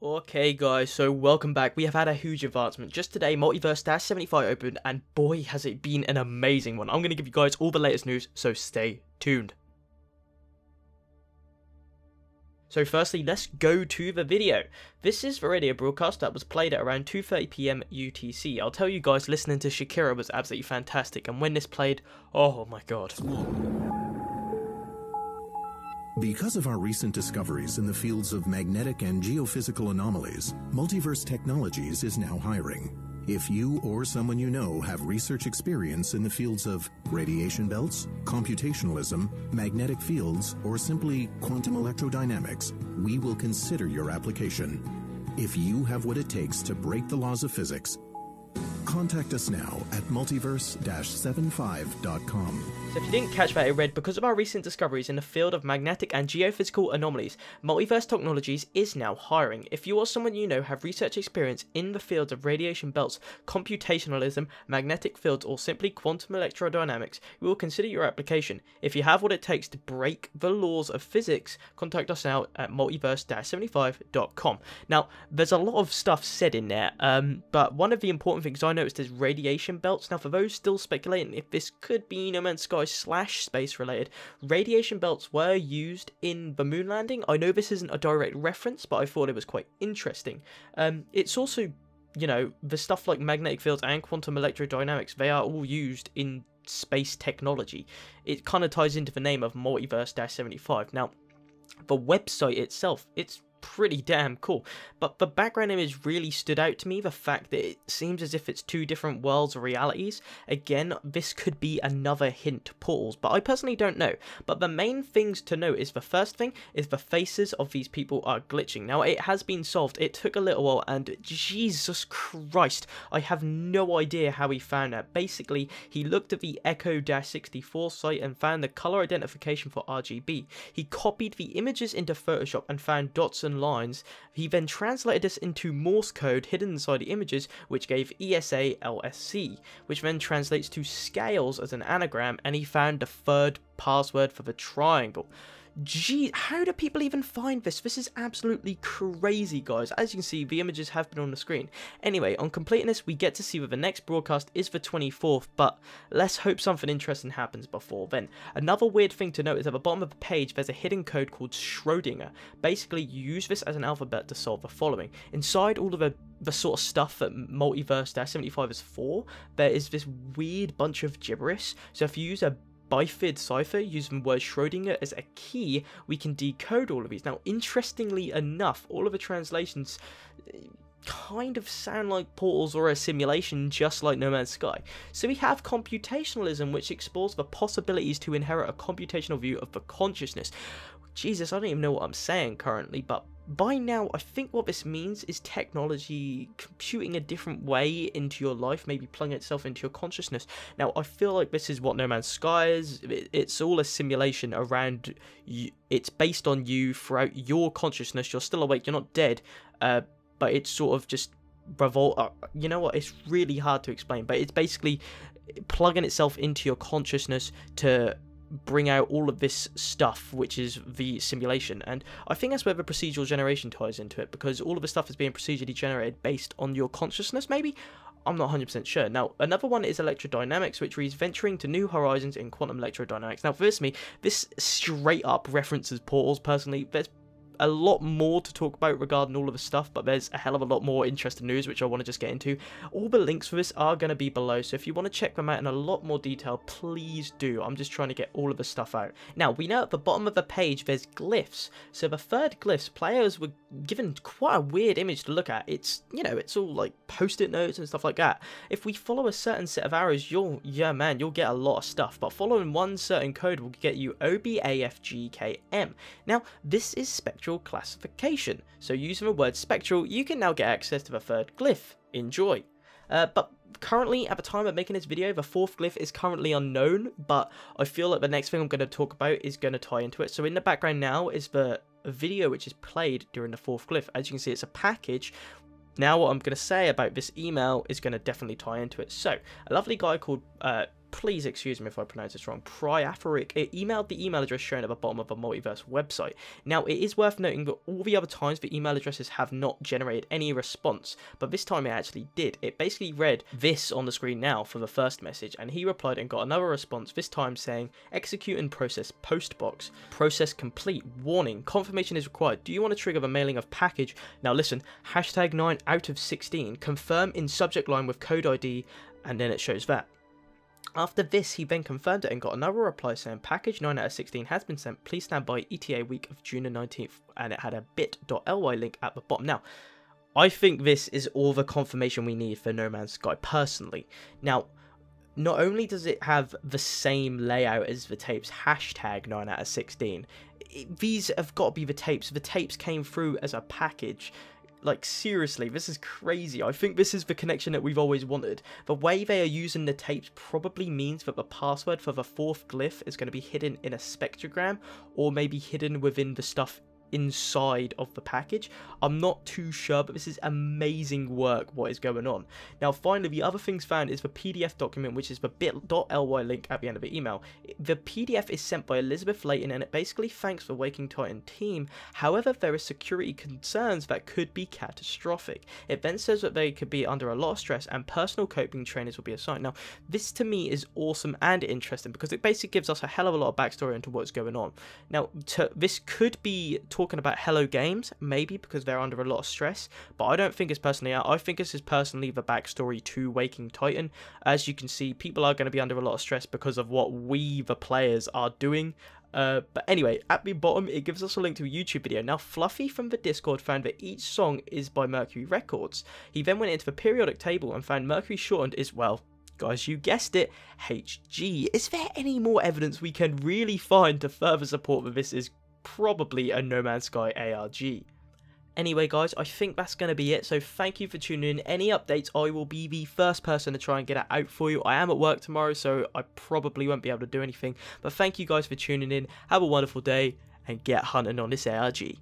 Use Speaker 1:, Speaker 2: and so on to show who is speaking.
Speaker 1: Okay guys, so welcome back. We have had a huge advancement. Just today, Multiverse 75 opened, and boy has it been an amazing one. I'm going to give you guys all the latest news, so stay tuned. So firstly, let's go to the video. This is the radio broadcast that was played at around 2:30 PM UTC. I'll tell you guys, listening to Shakira was absolutely fantastic, and when this played, oh my god.
Speaker 2: Because of our recent discoveries in the fields of magnetic and geophysical anomalies, Multiverse Technologies is now hiring. If you or someone you know have research experience in the fields of radiation belts, computationalism, magnetic fields, or simply quantum electrodynamics, we will consider your application. If you have what it takes to break the laws of physics, contact us now at multiverse-75.com.
Speaker 1: So if you didn't catch that, it read, because of our recent discoveries in the field of magnetic and geophysical anomalies, Multiverse Technologies is now hiring. If you or someone you know have research experience in the fields of radiation belts, computationalism, magnetic fields, or simply quantum electrodynamics, we will consider your application. If you have what it takes to break the laws of physics, contact us now at multiverse-75.com. Now, there's a lot of stuff said in there, but one of the important things I noticed is radiation belts. Now, for those still speculating if this could be No Man's Sky / space related, radiation belts were used in the moon landing. I know this isn't a direct reference, but I thought it was quite interesting. It's also, you know, the stuff like magnetic fields and quantum electrodynamics, they are all used in space technology. It kind of ties into the name of Multiverse-75. Now, the website itself, it's pretty damn cool, but the background image really stood out to me. The fact that it seems as if it's two different worlds or realities. Again, this could be another hint to portals, but I personally don't know. But the main things to note is, the first thing is the faces of these people are glitching. Now, it has been solved. It took a little while, and Jesus Christ, I have no idea how he found that. Basically, he looked at the Echo-64 site and found the color identification for RGB. He copied the images into Photoshop and found dots and lines. He then translated this into Morse code hidden inside the images, which gave ESA LSC, which then translates to scales as an anagram, and he found the third password for the triangle. Gee, how do people even find this? This is absolutely crazy, guys. As you can see, the images have been on the screen. Anyway, on completing this, we get to see that the next broadcast is the 24th, but let's hope something interesting happens before then. Another weird thing to note is at the bottom of the page, there's a hidden code called Schrodinger. Basically, you use this as an alphabet to solve the following. Inside all of the sort of stuff that Multiverse-75 is for, there is this weird bunch of gibberish. So if you use a bifid cipher using the word Schrodinger as a key, we can decode all of these. Now, interestingly enough, all of the translations kind of sound like portals or a simulation, just like No Man's Sky. So we have computationalism, which explores the possibilities to inherit a computational view of the consciousness. Jesus, I don't even know what I'm saying currently, but by now, I think what this means is technology computing a different way into your life, maybe plugging itself into your consciousness. Now, I feel like this is what No Man's Sky is. It's all a simulation around you. It's based on you throughout your consciousness. You're still awake, you're not dead, but it's sort of just you know what, it's really hard to explain, but it's basically plugging itself into your consciousness to bring out all of this stuff, which is the simulation. And I think that's where the procedural generation ties into it, because all of the stuff is being procedurally generated based on your consciousness, maybe? I'm not 100% sure. Now, another one is electrodynamics, which reads venturing to new horizons in quantum electrodynamics. Now, for me, this straight up references portals. Personally, there's a lot more to talk about regarding all of the stuff, but there's a hell of a lot more interesting news which I want to just get into. All the links for this are going to be below, so if you want to check them out in a lot more detail, please do. I'm just trying to get all of the stuff out. Now, we know at the bottom of the page there's glyphs. So the third glyphs, players were given quite a weird image to look at. It's, you know, it's all like post-it notes and stuff like that. If we follow a certain set of arrows, you'll get a lot of stuff, but following one certain code will get you OBAFGKM. Now, this is spectral classification, so using the word spectral, you can now get access to the third glyph. Enjoy. But currently, at the time of making this video, the fourth glyph is currently unknown, but I feel like the next thing I'm going to talk about is going to tie into it. So in the background now is the video which is played during the fourth glyph. As you can see, it's a package. Now what I'm going to say about this email is going to definitely tie into it. So, a lovely guy called please excuse me if I pronounce this wrong, Priaphoric, it emailed the email address shown at the bottom of the Multiverse website. Now, it is worth noting that all the other times the email addresses have not generated any response, but this time it actually did. It basically read this on the screen now for the first message, and he replied and got another response, this time saying, execute and process postbox, process complete, warning, confirmation is required, do you want to trigger the mailing of package? Now listen, hashtag 9 out of 16, confirm in subject line with code ID, and then it shows that. After this, he then confirmed it and got another reply saying, package 9 out of 16 has been sent, please stand by ETA week of June the 19th, and it had a bit.ly link at the bottom. Now, I think this is all the confirmation we need for No Man's Sky personally. Now, not only does it have the same layout as the tapes, hashtag 9 out of 16, these have got to be the tapes. The tapes came through as a package. Like, seriously, this is crazy. I think this is the connection that we've always wanted. The way they are using the tapes probably means that the password for the 4th glyph is going to be hidden in a spectrogram, or maybe hidden within the stuff inside of the package. I'm not too sure, but this is amazing work what is going on. Now finally, the other things found is the PDF document, which is the bit.ly link at the end of the email. The PDF is sent by Elizabeth Layton, and it basically thanks the Waking Titan team. However, there are security concerns that could be catastrophic. It then says that they could be under a lot of stress and personal coping trainers will be assigned. Now this to me is awesome and interesting because it basically gives us a hell of a lot of backstory into what's going on. Now this could be talking about Hello Games, maybe because they're under a lot of stress, but I don't think it's personally out. I think this is personally the backstory to Waking Titan. As you can see, people are going to be under a lot of stress because of what we, the players, are doing. But anyway, at the bottom, it gives us a link to a YouTube video. Now, Fluffy from the Discord found that each song is by Mercury Records. He then went into the periodic table and found Mercury shortened is, well, guys, you guessed it, HG. Is there any more evidence we can really find to further support that this is probably a No Man's Sky ARG? Anyway guys, I think that's going to be it, so thank you for tuning in. Any updates, I will be the first person to try and get it out for you. I am at work tomorrow, so I probably won't be able to do anything, but thank you guys for tuning in. Have a wonderful day, and get hunting on this ARG.